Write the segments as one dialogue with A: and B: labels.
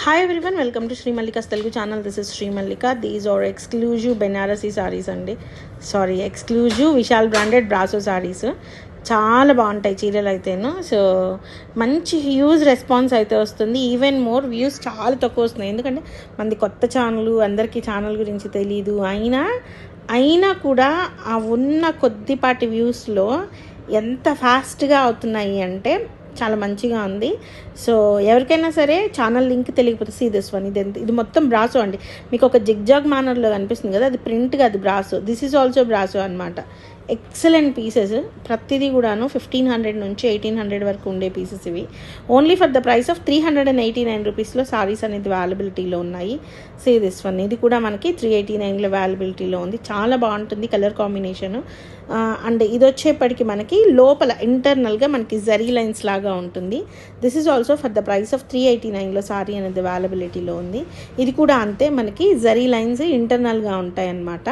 A: Hi everyone, welcome to Sri Mallika's Telugu channel. This is Sri Mallika. These are exclusive Banarasi sarees అండి. Sorry, exclusive Vishal branded brasso saris. చాలా బాగుంటాయి చీరలు అయితేను. So మంచి huge response అయితే వస్తుంది. ఈవెన్ మోర్ వ్యూస్ చాలా తక్కువ వస్తున్నాయి, ఎందుకంటే మనది కొత్త ఛానల్, అందరికీ ఛానల్ గురించి తెలీదు. అయినా కూడా ఆ ఉన్న కొద్దిపాటి వ్యూస్లో ఎంత ఫాస్ట్గా అవుతున్నాయి అంటే చాలా మంచిగా ఉంది. సో ఎవరికైనా సరే ఛానల్ లింక్ తెలియకపోతే సీ దిస్ వన్. ఇది మొత్తం బ్రాసో అండి. మీకు ఒక జిగ్జాగ్ మేనర్లో కనిపిస్తుంది కదా, అది ప్రింట్ కాదు, brasso. This is also brasso అనమాట. ఎక్సలెంట్ పీసెస్ ప్రతిదీ కూడాను 1500 నుంచి 1800 వరకు ఉండే పీసెస్ ఇవి. Only for the price of 389 రూపీస్లో సారీస్ అనేది అవైలబిలిటీలో ఉన్నాయి. సే దిస్ వన్, ఇది కూడా మనకి 389లో అవైలబిలిటీలో ఉంది. చాలా బాగుంటుంది కలర్ కాంబినేషను. అండ్ ఇది వచ్చేప్పటికి మనకి లోపల ఇంటర్నల్గా మనకి జరీ లైన్స్ లాగా ఉంటుంది. This is also for the price of 389లో సారీ అనేది అవైలబిలిటీలో ఉంది. ఇది కూడా అంతే, మనకి జరీ లైన్స్ ఇంటర్నల్గా ఉంటాయి అన్నమాట.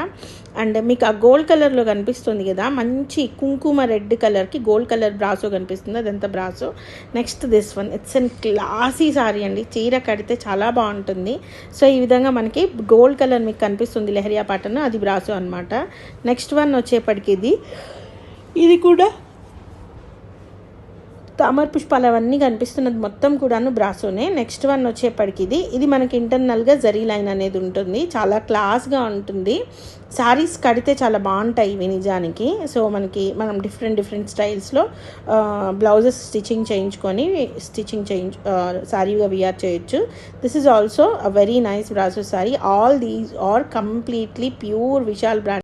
A: అండ్ మీకు ఆ గోల్డ్ కలర్లో కనిపిస్తుంది కదా, మంచి కుంకుమ రెడ్ కలర్కి గోల్డ్ కలర్ బ్రాసో కనిపిస్తుంది, అదంతా brasso. Next this one, it's an classy sorry అండి. చీర కడితే చాలా బాగుంటుంది. సో ఈ విధంగా మనకి గోల్డ్ కలర్ మీకు కనిపిస్తుంది, లెహరియా పాటను, అది బ్రాసో అనమాట. నెక్స్ట్ వన్ వచ్చేప్పటికి ఇది కూడా తామర పుష్పాలు అవన్నీ కనిపిస్తున్నది మొత్తం కూడాను బ్రాసోనే. నెక్స్ట్ వన్ వచ్చేప్పటికి ఇది మనకి ఇంటర్నల్గా జరీ లైన్ అనేది ఉంటుంది, చాలా క్లాస్గా ఉంటుంది. శారీస్ కడితే చాలా బాగుంటాయి ఇవి నిజానికి. సో మనం డిఫరెంట్ స్టైల్స్లో బ్లౌజెస్ స్టిచ్చింగ్ చేయించుకొని శారీగా వియర్ చేయొచ్చు. This is also a very nice brasso sari. All these are completely pure Vishal brand.